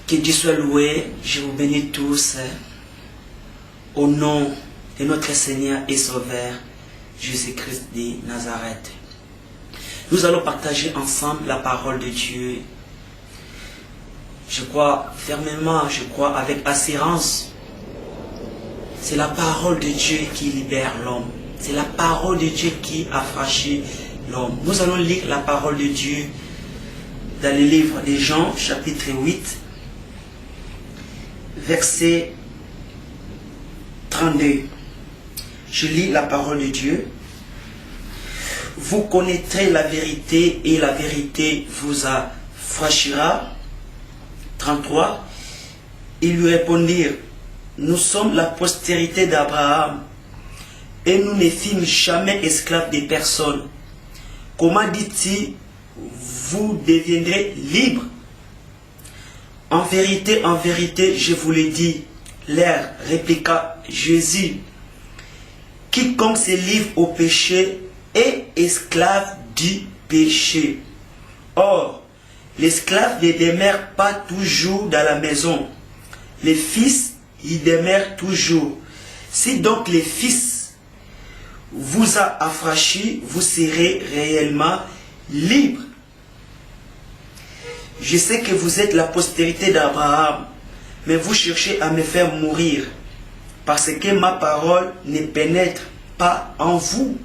Que Dieu soit loué, je vous bénis tous au nom de notre Seigneur et Sauveur Jésus-Christ de Nazareth. Nous allons partager ensemble la parole de Dieu. Je crois fermement, je crois avec assurance. C'est la parole de Dieu qui libère l'homme. C'est la parole de Dieu qui affranchit l'homme. Nous allons lire la parole de Dieu dans le livre de Jean, chapitre 8. Verset 32. Je lis la parole de Dieu. Vous connaîtrez la vérité et la vérité vous affranchira. 33. Ils lui répondirent, nous sommes la postérité d'Abraham et nous ne fîmes jamais esclaves des personnes. Comment dit-il, vous deviendrez libres? En vérité, je vous le dis, leur répliqua Jésus, quiconque se livre au péché est esclave du péché. Or, l'esclave ne demeure pas toujours dans la maison. Le Fils y demeure toujours. Si donc le Fils vous a affranchi, vous serez réellement libre. Je sais que vous êtes la postérité d'Abraham, mais vous cherchez à me faire mourir, parce que ma parole ne pénètre pas en vous.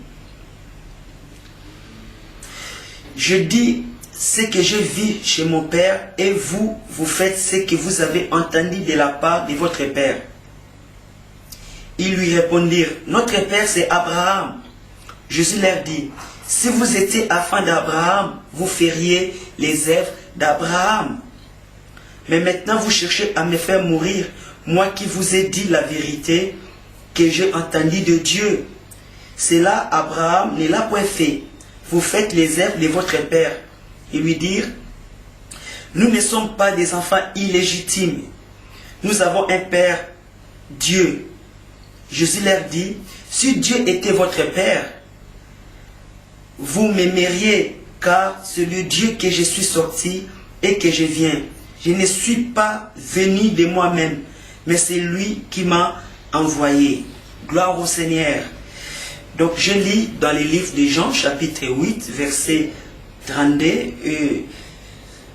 Je dis ce que je vis chez mon Père, et vous, vous faites ce que vous avez entendu de la part de votre Père. Ils lui répondirent, notre Père c'est Abraham. Jésus leur dit, si vous étiez enfant d'Abraham, vous feriez les œuvres d'Abraham. Mais maintenant vous cherchez à me faire mourir, moi qui vous ai dit la vérité que j'ai entendue de Dieu. Cela Abraham ne l'a point fait. Vous faites les œuvres de votre Père. Ils lui dirent, nous ne sommes pas des enfants illégitimes. Nous avons un Père, Dieu. Jésus leur dit, si Dieu était votre Père, vous m'aimeriez, car c'est le Dieu que je suis sorti et que je viens. Je ne suis pas venu de moi-même, mais c'est lui qui m'a envoyé. Gloire au Seigneur. Donc je lis dans le livre de Jean, chapitre 8, verset 32, et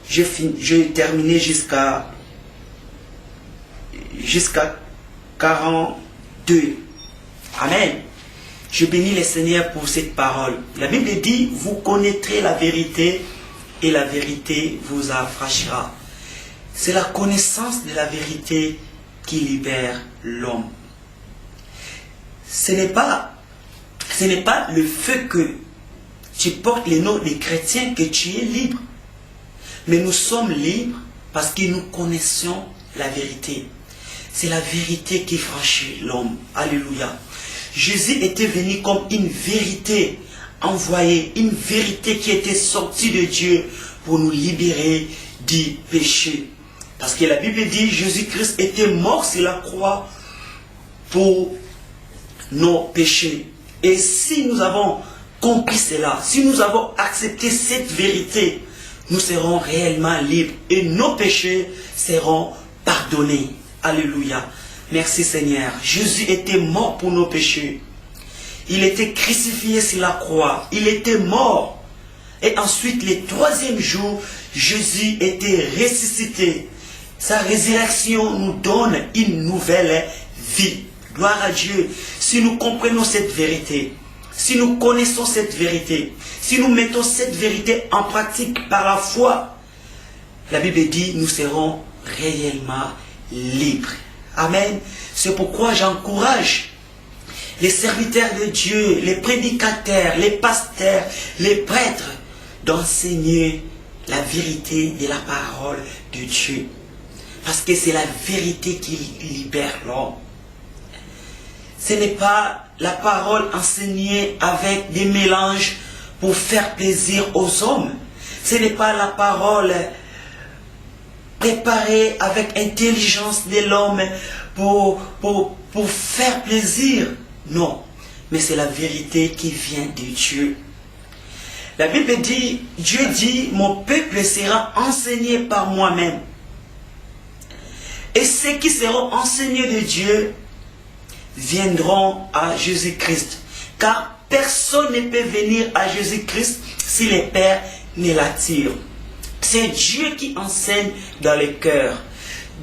je terminé jusqu'à 42. Amen. Je bénis le Seigneur pour cette parole. La Bible dit, vous connaîtrez la vérité et la vérité vous affranchira. C'est la connaissance de la vérité qui libère l'homme. Ce n'est pas le fait que tu portes le nom des chrétiens que tu es libre. Mais nous sommes libres parce que nous connaissons la vérité. C'est la vérité qui franchit l'homme. Alléluia. Jésus était venu comme une vérité envoyée, une vérité qui était sortie de Dieu pour nous libérer du péché. Parce que la Bible dit, Jésus-Christ était mort sur la croix pour nos péchés. Et si nous avons compris cela, si nous avons accepté cette vérité, nous serons réellement libres et nos péchés seront pardonnés. Alléluia. Merci Seigneur. Jésus était mort pour nos péchés. Il était crucifié sur la croix. Il était mort. Et ensuite, le troisième jour, Jésus était ressuscité. sa résurrection nous donne une nouvelle vie. Gloire à Dieu. Si nous comprenons cette vérité, si nous connaissons cette vérité, si nous mettons cette vérité en pratique par la foi, la Bible dit nous serons réellement libres. Amen. C'est pourquoi j'encourage les serviteurs de Dieu, les prédicateurs, les pasteurs, les prêtres d'enseigner la vérité de la parole de Dieu. Parce que c'est la vérité qui libère l'homme. Ce n'est pas la parole enseignée avec des mélanges pour faire plaisir aux hommes. Ce n'est pas la parole préparée avec intelligence de l'homme pour faire plaisir. Non, mais c'est la vérité qui vient de Dieu. La Bible dit, Dieu dit, mon peuple sera enseigné par moi-même. Et ceux qui seront enseignés de Dieu viendront à Jésus-Christ. Car personne ne peut venir à Jésus-Christ si le Père ne l'attire. C'est Dieu qui enseigne dans le cœur.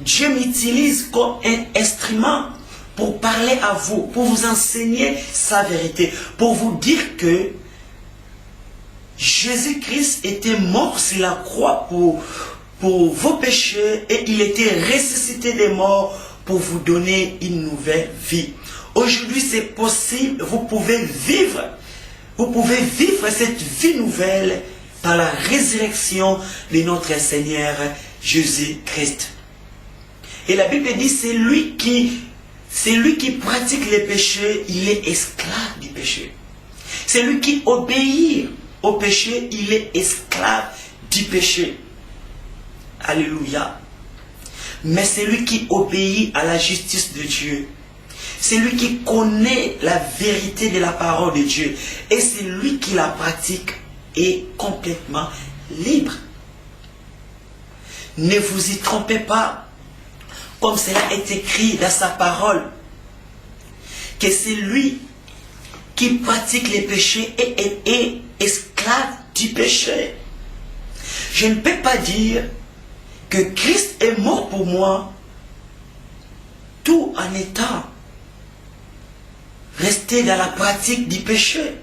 Dieu m'utilise comme un instrument pour parler à vous, pour vous enseigner sa vérité, pour vous dire que Jésus-Christ était mort sur la croix pour vos péchés et il était ressuscité des morts pour vous donner une nouvelle vie. Aujourd'hui, c'est possible, vous pouvez vivre cette vie nouvelle par la résurrection de notre Seigneur Jésus-Christ. Et la Bible dit, c'est lui qui pratique les péchés, il est esclave du péché. C'est lui qui obéit au péché, il est esclave du péché. Alléluia. Mais c'est lui qui obéit à la justice de Dieu. C'est lui qui connaît la vérité de la parole de Dieu. Et c'est lui qui la pratique est complètement libre. Ne vous y trompez pas. Comme cela est écrit dans sa parole. Que c'est lui qui pratique les péchés et est esclave du péché. Je ne peux pas dire que Christ est mort pour moi tout en étant resté dans la pratique du péché.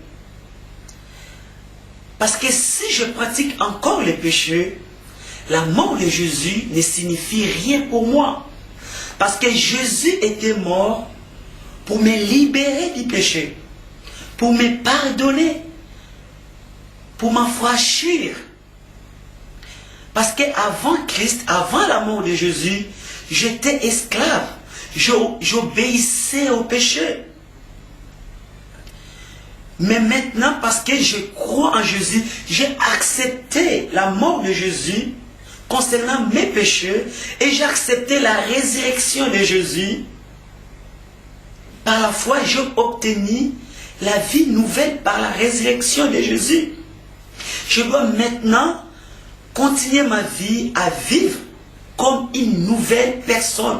Parce que si je pratique encore le péché, la mort de Jésus ne signifie rien pour moi. Parce que Jésus était mort pour me libérer du péché, pour me pardonner, pour m'affranchir. Parce qu'avant Christ, avant la mort de Jésus, j'étais esclave. J'obéissais au péché. Mais maintenant, parce que je crois en Jésus, j'ai accepté la mort de Jésus concernant mes péchés et j'ai accepté la résurrection de Jésus. Par la foi, j'ai obtenu la vie nouvelle par la résurrection de Jésus. Je dois maintenant continuer ma vie à vivre comme une nouvelle personne.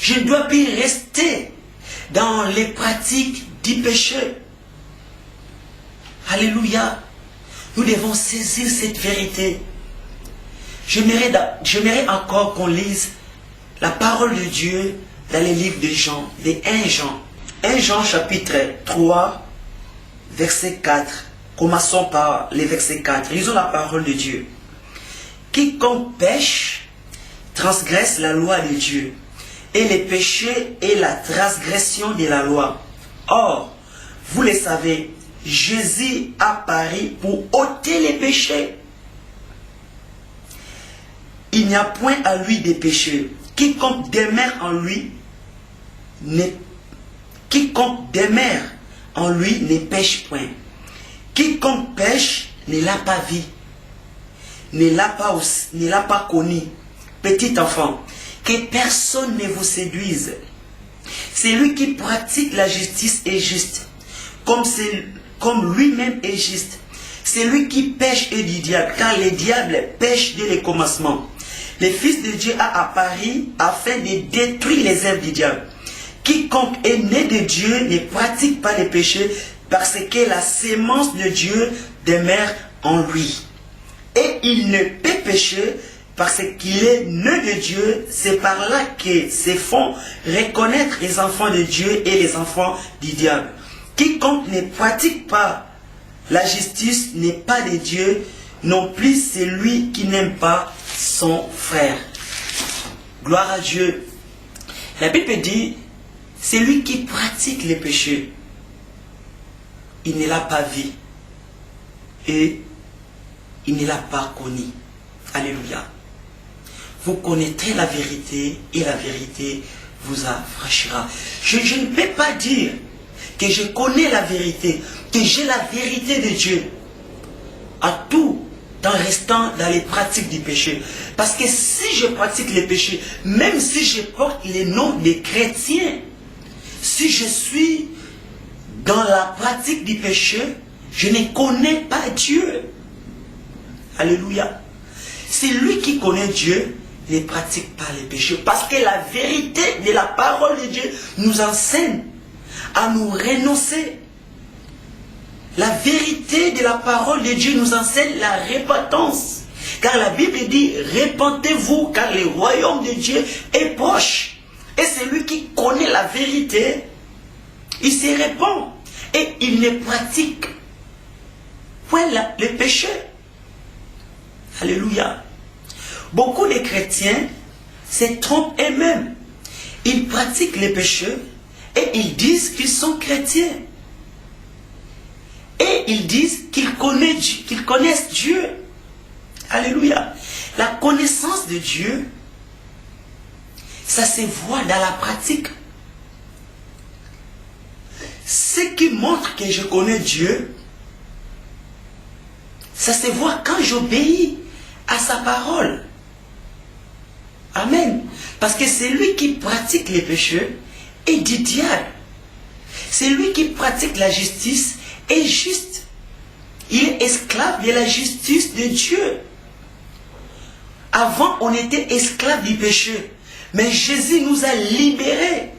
Je ne dois plus rester dans les pratiques du péché. Alléluia. Nous devons saisir cette vérité. J'aimerais encore qu'on lise la parole de Dieu dans les livres de Jean, de 1 Jean. 1 Jean chapitre 3, verset 4. Commençons par le verset 4. Lisons la parole de Dieu. Quiconque pêche transgresse la loi de Dieu, et le péché est la transgression de la loi. Or, vous le savez, Jésus apparut pour ôter les péchés. Il n'y a point à lui de péché. Quiconque demeure en lui ne pêche point. Quiconque pêche ne l'a pas vu, ne l'a pas connu. Petit enfant, que personne ne vous séduise. Celui qui pratique la justice est juste, comme lui-même est juste. Celui qui pêche est du diable, car le diable pêche dès le commencement. Le Fils de Dieu a apparu afin de détruire les œuvres du diable. Quiconque est né de Dieu ne pratique pas le péché, parce que la sémence de Dieu demeure en lui. Et il ne peut pécher parce qu'il est né de Dieu, c'est par là que se font reconnaître les enfants de Dieu et les enfants du diable. Quiconque ne pratique pas la justice n'est pas de Dieu, non plus celui qui n'aime pas son frère. Gloire à Dieu. La Bible dit, celui qui pratique les péchés, il ne l'a pas vu et il ne l'a pas connu. Alléluia. Vous connaîtrez la vérité et la vérité vous affranchira. Je ne peux pas dire que je connais la vérité, que j'ai la vérité de Dieu à tout en restant dans les pratiques du péché. Parce que si je pratique les péchés, même si je porte les noms des chrétiens, si je suis dans la pratique du péché, je ne connais pas Dieu. Alléluia. C'est lui qui connaît Dieu, ne pratique pas les péchés. Parce que la vérité de la parole de Dieu nous enseigne à nous renoncer. La vérité de la parole de Dieu nous enseigne la repentance. Car la Bible dit, repentez-vous car le royaume de Dieu est proche. Et celui qui connaît la vérité, il se répand. Et il ne pratique point le péché. Alléluia. Beaucoup de chrétiens se trompent eux-mêmes. Ils pratiquent les péchés et ils disent qu'ils sont chrétiens. Et ils disent qu'ils connaissent Dieu. Alléluia. La connaissance de Dieu, ça se voit dans la pratique. Ce qui montre que je connais Dieu, ça se voit quand j'obéis à sa parole. Amen. Parce que c'est lui qui pratique les péchés et du diable. C'est lui qui pratique la justice et juste. Il est esclave de la justice de Dieu. Avant, on était esclave du péché. Mais Jésus nous a libérés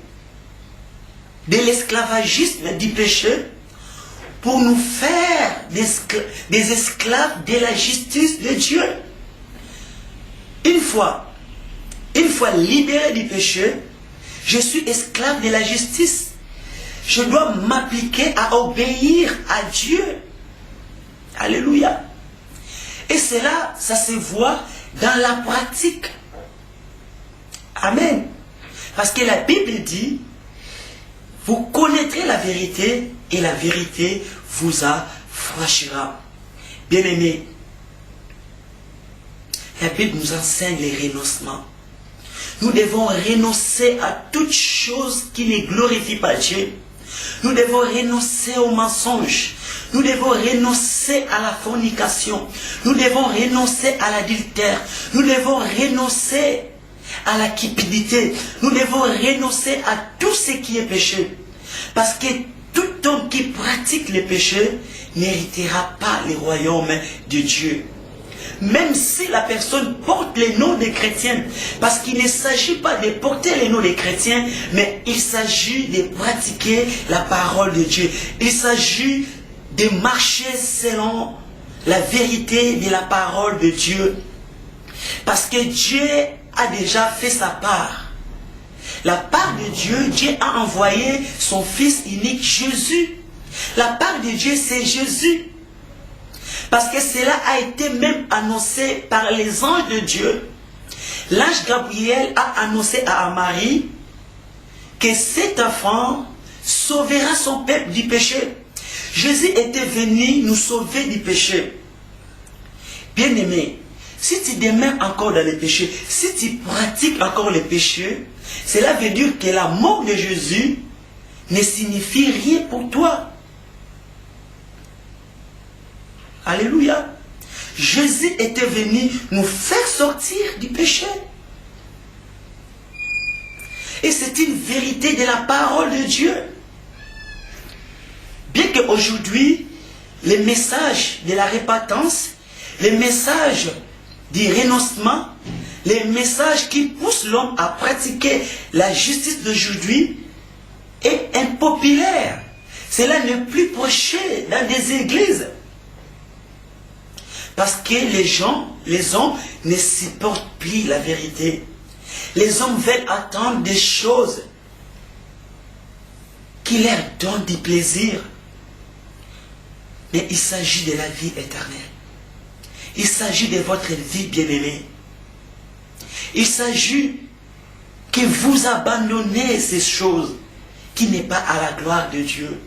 de l'esclavagisme du péché pour nous faire des esclaves de la justice de Dieu. Une fois libéré du péché, je suis esclave de la justice. Je dois m'appliquer à obéir à Dieu. Alléluia. Et cela, ça se voit dans la pratique. Amen. Parce que la Bible dit, vous connaîtrez la vérité et la vérité vous affranchira. Bien-aimés, la Bible nous enseigne les renoncements. Nous devons renoncer à toute chose qui ne glorifie pas Dieu. Nous devons renoncer aux mensonges. Nous devons renoncer à la fornication. Nous devons renoncer à l'adultère. Nous devons renoncer à la cupidité. Nous devons renoncer à tout ce qui est péché. Parce que tout homme qui pratique le péché n'héritera pas le royaume de Dieu. Même si la personne porte les noms des chrétiens, parce qu'il ne s'agit pas de porter les noms des chrétiens, mais il s'agit de pratiquer la parole de Dieu. Il s'agit de marcher selon la vérité de la parole de Dieu. Parce que Dieu a déjà fait sa part. La part de Dieu, Dieu a envoyé son Fils unique Jésus. La part de Dieu, c'est Jésus. Parce que cela a été même annoncé par les anges de Dieu. L'ange Gabriel a annoncé à Marie que cet enfant sauvera son peuple du péché. Jésus était venu nous sauver du péché. Bien-aimé, si tu demeures encore dans le péché, si tu pratiques encore le péché, cela veut dire que la mort de Jésus ne signifie rien pour toi. Alléluia. Jésus était venu nous faire sortir du péché. Et c'est une vérité de la parole de Dieu. Bien qu'aujourd'hui, les messages de la repentance, les messages du renoncement, les messages qui poussent l'homme à pratiquer la justice d'aujourd'hui est impopulaire. Cela n'est plus prêché dans des églises. Parce que les hommes ne supportent plus la vérité. Les hommes veulent attendre des choses qui leur donnent du plaisir. Mais il s'agit de la vie éternelle. Il s'agit de votre vie bien-aimée. Il s'agit que vous abandonnez ces choses qui n'est pas à la gloire de Dieu.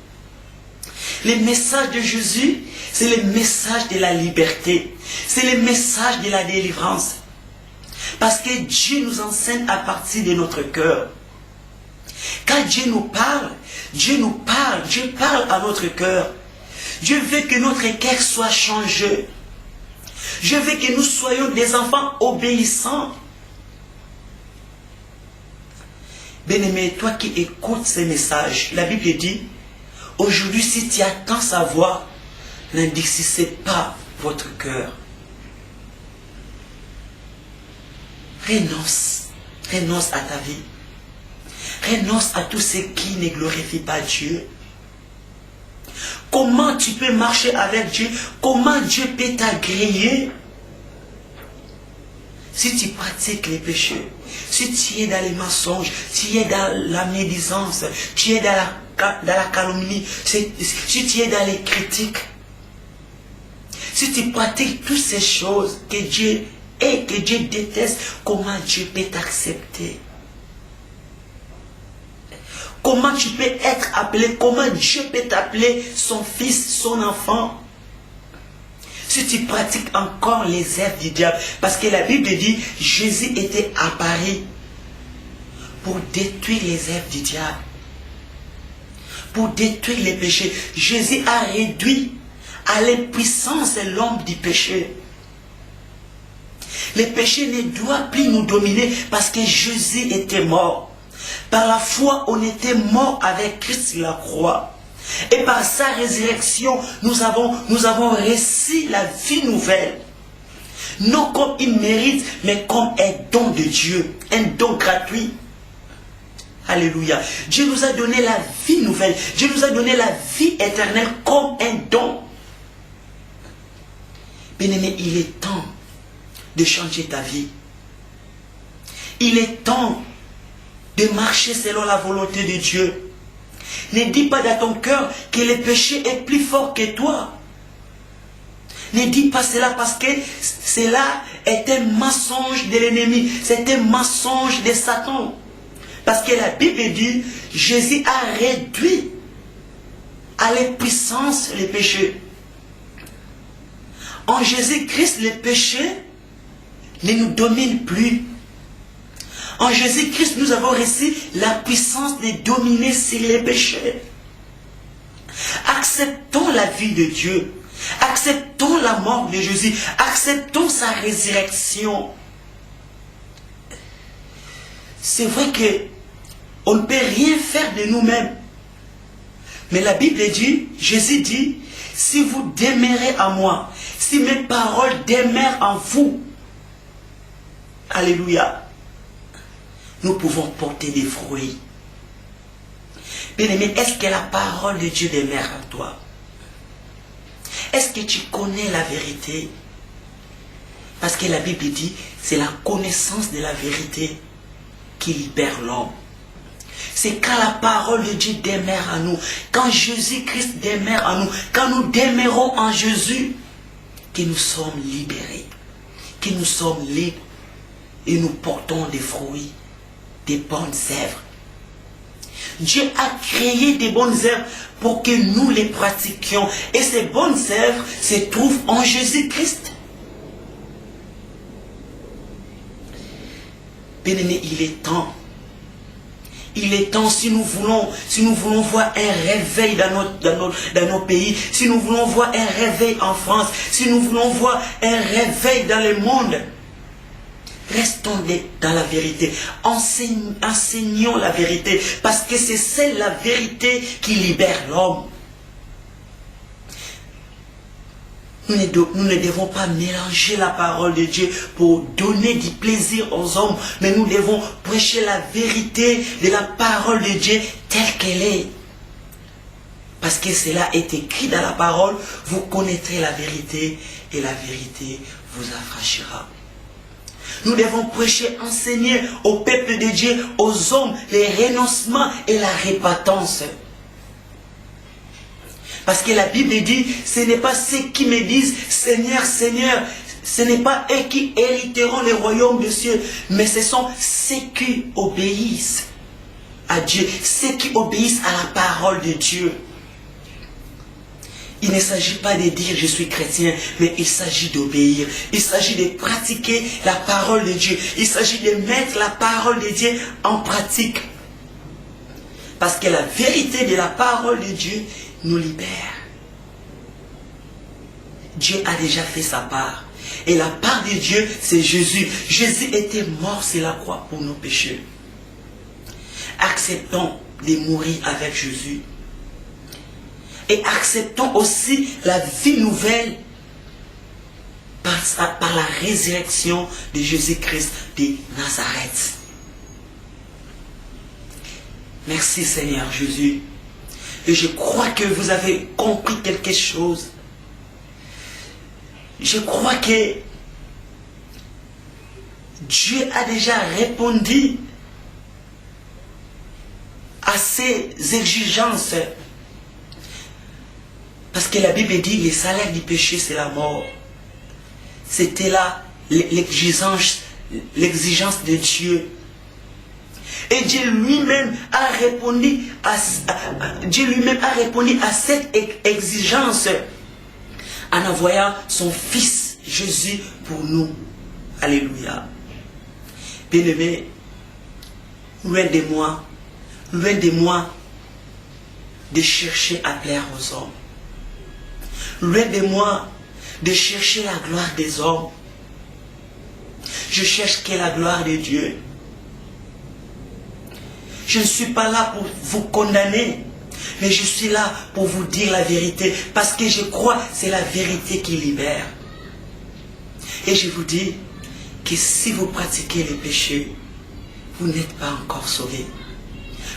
Le message de Jésus, c'est le message de la liberté. C'est le message de la délivrance. Parce que Dieu nous enseigne à partir de notre cœur. Quand Dieu nous parle, Dieu parle à notre cœur. Dieu veut que notre cœur soit changé. Je veux que nous soyons des enfants obéissants. Bien-aimé, toi qui écoutes ces messages, la Bible dit, aujourd'hui, si tu attends sa voix, n'indexez pas votre cœur. Renonce à ta vie. Renonce à tout ce qui ne glorifie pas Dieu. Comment tu peux marcher avec Dieu? Comment Dieu peut t'agréer? Si tu pratiques les péchés, si tu es dans les mensonges, tu es dans la médisance, tu es dans la calomnie, si tu es dans les critiques, si tu pratiques toutes ces choses que Dieu hait, que Dieu déteste, comment Dieu peut t'accepter? Comment tu peux être appelé, comment Dieu peut t'appeler son fils, son enfant? Si tu pratiques encore les œuvres du diable, parce que la Bible dit, Jésus était apparu pour détruire les œuvres du diable, pour détruire les péchés. Jésus a réduit à l'impuissance l'homme du péché. Le péché ne doit plus nous dominer parce que Jésus était mort. Par la foi, on était mort avec Christ sur la croix. Et par sa résurrection, nous avons reçu la vie nouvelle. Non comme une mérite, mais comme un don de Dieu. Un don gratuit. Alléluia. Dieu nous a donné la vie nouvelle. Dieu nous a donné la vie éternelle comme un don. Bien-aimé, il est temps de changer ta vie. Il est temps de marcher selon la volonté de Dieu. Ne dis pas dans ton cœur que le péché est plus fort que toi. Ne dis pas cela parce que cela est un mensonge de l'ennemi. C'est un mensonge de Satan. Parce que la Bible dit, Jésus a réduit à l'impuissance le péché. En Jésus-Christ, le péché ne nous domine plus. En Jésus-Christ, nous avons reçu la puissance de dominer sur les péchés. Acceptons la vie de Dieu. Acceptons la mort de Jésus. Acceptons sa résurrection. C'est vrai que on ne peut rien faire de nous-mêmes. Mais la Bible dit, Jésus dit, si vous demeurez en moi, si mes paroles demeurent en vous, alléluia, nous pouvons porter des fruits. Bien-aimé, est-ce que la parole de Dieu demeure en toi? Est-ce que tu connais la vérité? Parce que la Bible dit, c'est la connaissance de la vérité qui libère l'homme. C'est quand la parole de Dieu demeure en nous, quand Jésus-Christ demeure en nous, quand nous demeurons en Jésus, que nous sommes libérés, que nous sommes libres et nous portons des fruits, des bonnes œuvres. Dieu a créé des bonnes œuvres pour que nous les pratiquions. Et ces bonnes œuvres se trouvent en Jésus-Christ. Bien-aimé, il est temps. Il est temps, si nous voulons voir un réveil dans nos pays, si nous voulons voir un réveil en France, si nous voulons voir un réveil dans le monde, restons dans la vérité. Enseignons la vérité. Parce que c'est celle la vérité qui libère l'homme. Nous ne devons pas mélanger la parole de Dieu pour donner du plaisir aux hommes. Mais nous devons prêcher la vérité de la parole de Dieu telle qu'elle est. Parce que cela est écrit dans la parole, vous connaîtrez la vérité et la vérité vous affranchira. Nous devons prêcher, enseigner au peuple de Dieu, aux hommes, les renoncements et la repentance. Parce que la Bible dit, ce n'est pas ceux qui me disent, Seigneur, Seigneur, ce n'est pas eux qui hériteront le royaume des cieux, mais ce sont ceux qui obéissent à Dieu, ceux qui obéissent à la parole de Dieu. Il ne s'agit pas de dire je suis chrétien, mais il s'agit d'obéir. Il s'agit de pratiquer la parole de Dieu. Il s'agit de mettre la parole de Dieu en pratique. Parce que la vérité de la parole de Dieu nous libère. Dieu a déjà fait sa part. Et la part de Dieu, c'est Jésus. Jésus était mort sur la croix pour nos péchés. Acceptons de mourir avec Jésus. Et acceptons aussi la vie nouvelle par la résurrection de Jésus-Christ de Nazareth. Merci Seigneur Jésus. Et je crois que vous avez compris quelque chose. Je crois que Dieu a déjà répondu à ces exigences. Parce que la Bible dit, le salaire du péché, c'est la mort. C'était là l'exigence de Dieu. Et Dieu lui-même a répondu à cette exigence en envoyant son Fils Jésus pour nous. Alléluia. Bien-aimé, loin de moi de chercher à plaire aux hommes. Loin de moi de chercher la gloire des hommes. Je cherche que la gloire de Dieu. Je ne suis pas là pour vous condamner, mais je suis là pour vous dire la vérité, parce que je crois que c'est la vérité qui libère. Et je vous dis que si vous pratiquez les péchés, vous n'êtes pas encore sauvés.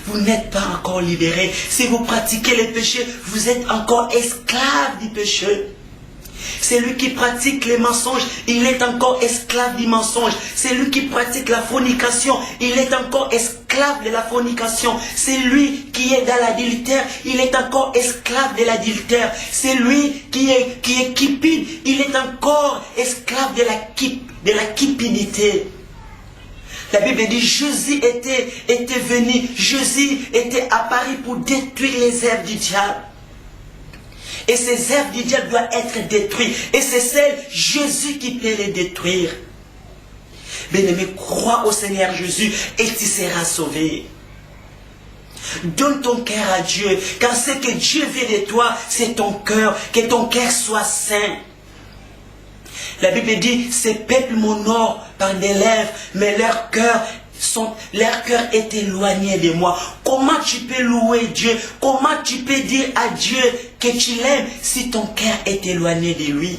Vous n'êtes pas encore libérés. Si vous pratiquez les péchés, vous êtes encore esclave du péché. Celui qui pratique les mensonges, il est encore esclave du mensonge. Celui qui pratique la fornication, il est encore esclave de la fornication. Celui qui est dans l'adultère, il est encore esclave de l'adultère. Celui qui est cupide, il est encore esclave de la cupidité. La Bible dit Jésus était venu, Jésus était apparu pour détruire les œuvres du diable. Et ces œuvres du diable doivent être détruites. Et c'est celle Jésus qui peut les détruire. Bien-aimé, crois au Seigneur Jésus et tu seras sauvé. Donne ton cœur à Dieu, car ce que Dieu veut de toi, c'est ton cœur, que ton cœur soit saint. La Bible dit, ces peuples m'honorent par des lèvres, mais leur cœur est éloigné de moi. Comment tu peux louer Dieu? Comment tu peux dire à Dieu que tu l'aimes si ton cœur est éloigné de lui?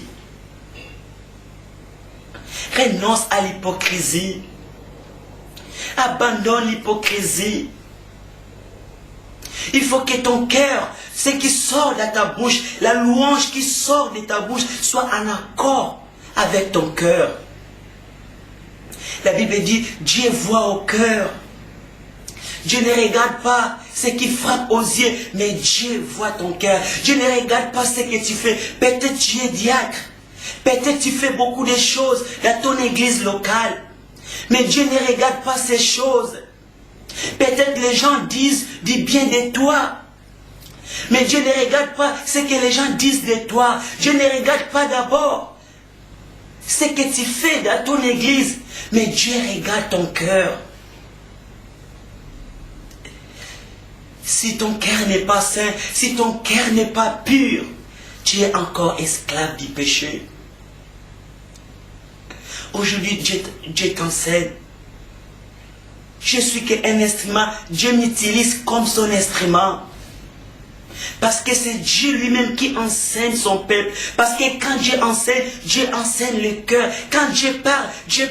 Renonce à l'hypocrisie. Abandonne l'hypocrisie. Il faut que ton cœur, ce qui sort de ta bouche, la louange qui sort de ta bouche, soit en accord avec ton cœur. La Bible dit, Dieu voit au cœur. Dieu ne regarde pas ce qui frappe aux yeux, mais Dieu voit ton cœur. Dieu ne regarde pas ce que tu fais. Peut-être tu es diacre. Peut-être tu fais beaucoup de choses dans ton église locale. Mais Dieu ne regarde pas ces choses. Peut-être les gens disent du bien de toi. Mais Dieu ne regarde pas ce que les gens disent de toi. Dieu ne regarde pas d'abord ce que tu fais dans ton église, mais Dieu regarde ton cœur. Si ton cœur n'est pas saint, si ton cœur n'est pas pur, tu es encore esclave du péché. Aujourd'hui, Dieu t'enseigne. Je suis qu'un instrument, Dieu m'utilise comme son instrument. Parce que c'est Dieu lui-même qui enseigne son peuple. Parce que quand Dieu enseigne le cœur. Quand Dieu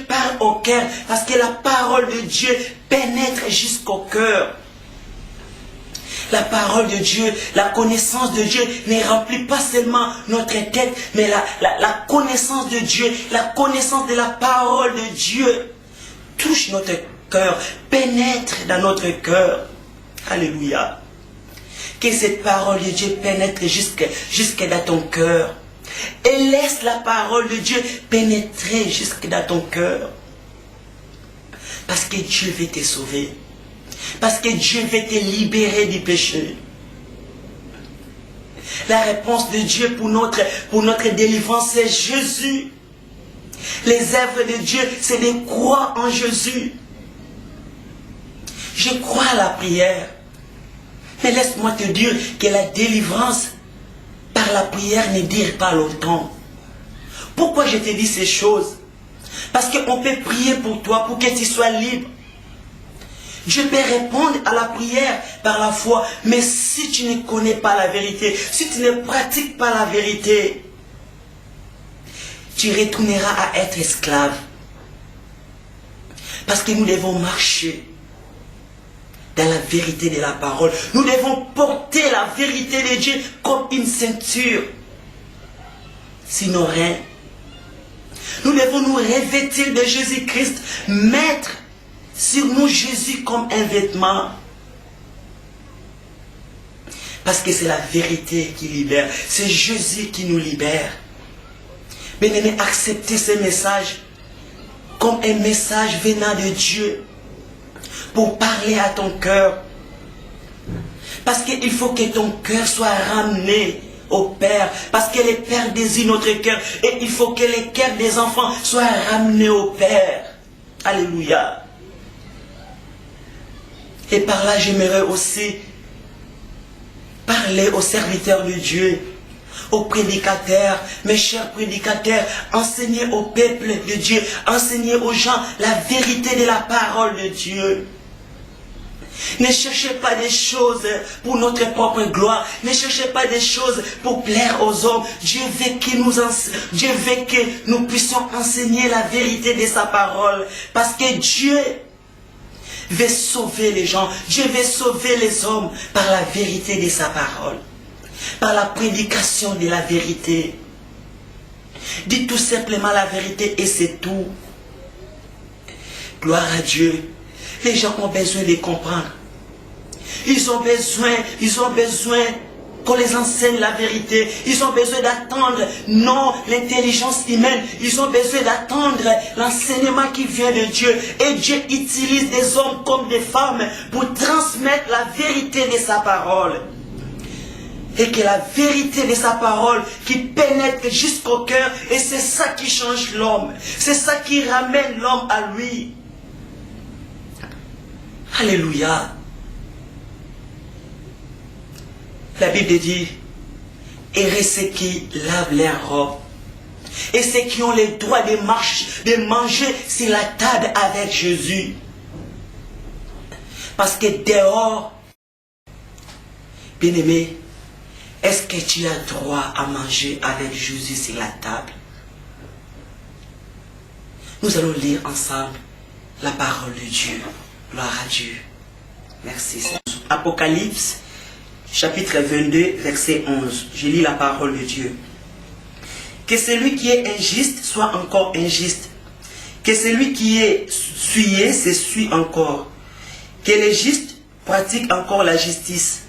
parle au cœur. Parce que la parole de Dieu pénètre jusqu'au cœur. La parole de Dieu, la connaissance de Dieu ne remplit pas seulement notre tête, mais la connaissance de Dieu, la connaissance de la parole de Dieu touche notre cœur, pénètre dans notre cœur. Alléluia. Que cette parole de Dieu pénètre jusque dans ton cœur. Et laisse la parole de Dieu pénétrer jusque dans ton cœur. Parce que Dieu veut te sauver. Parce que Dieu veut te libérer du péché. La réponse de Dieu pour notre délivrance, c'est Jésus. Les œuvres de Dieu, c'est de croire en Jésus. Je crois à la prière. Mais laisse-moi te dire que la délivrance par la prière ne dure pas longtemps. Pourquoi je te dis ces choses? Parce qu'on peut prier pour toi, pour que tu sois libre. Dieu peut répondre à la prière par la foi. Mais si tu ne connais pas la vérité, si tu ne pratiques pas la vérité, tu retourneras à être esclave. Parce que nous devons marcher dans la vérité de la parole. Nous devons porter la vérité de Dieu comme une ceinture. Sinon rien. Nous devons nous revêtir de Jésus-Christ, mettre sur nous Jésus comme un vêtement. Parce que c'est la vérité qui libère. C'est Jésus qui nous libère. Bien-aimé, acceptez ce message comme un message venant de Dieu pour parler à ton cœur. Parce qu'il faut que ton cœur soit ramené au Père. Parce que le Père désire notre cœur. Et il faut que les cœurs des enfants soient ramenés au Père. Alléluia. Et par là, j'aimerais aussi parler aux serviteurs de Dieu, aux prédicateurs, mes chers prédicateurs, enseignez au peuple de Dieu, enseignez aux gens la vérité de la parole de Dieu. Ne cherchez pas des choses pour notre propre gloire. Ne cherchez pas des choses pour plaire aux hommes. Dieu veut que nous puissions enseigner la vérité de sa parole. Parce que Dieu veut sauver les gens. Dieu veut sauver les hommes par la vérité de sa parole. Par la prédication de la vérité. Dis tout simplement la vérité et c'est tout. Gloire à Dieu. Les gens ont besoin de comprendre. Ils ont besoin qu'on les enseigne la vérité. Ils ont besoin d'attendre, non l'intelligence humaine. Ils ont besoin d'attendre l'enseignement qui vient de Dieu. Et Dieu utilise des hommes comme des femmes pour transmettre la vérité de sa parole. Et que la vérité de sa parole qui pénètre jusqu'au cœur. Et c'est ça qui change l'homme. C'est ça qui ramène l'homme à lui. Alléluia. La Bible dit, heureux ceux qui lavent leurs robes, et ceux qui ont le droit de manger sur la table avec Jésus. Parce que dehors, bien-aimé, est-ce que tu as droit à manger avec Jésus sur la table? Nous allons lire ensemble la parole de Dieu. Gloire à Dieu. Merci. Apocalypse, chapitre 22, verset 11. Je lis la parole de Dieu. Que celui qui est injuste soit encore injuste. Que celui qui est souillé se souille encore. Que les justes pratiquent encore la justice.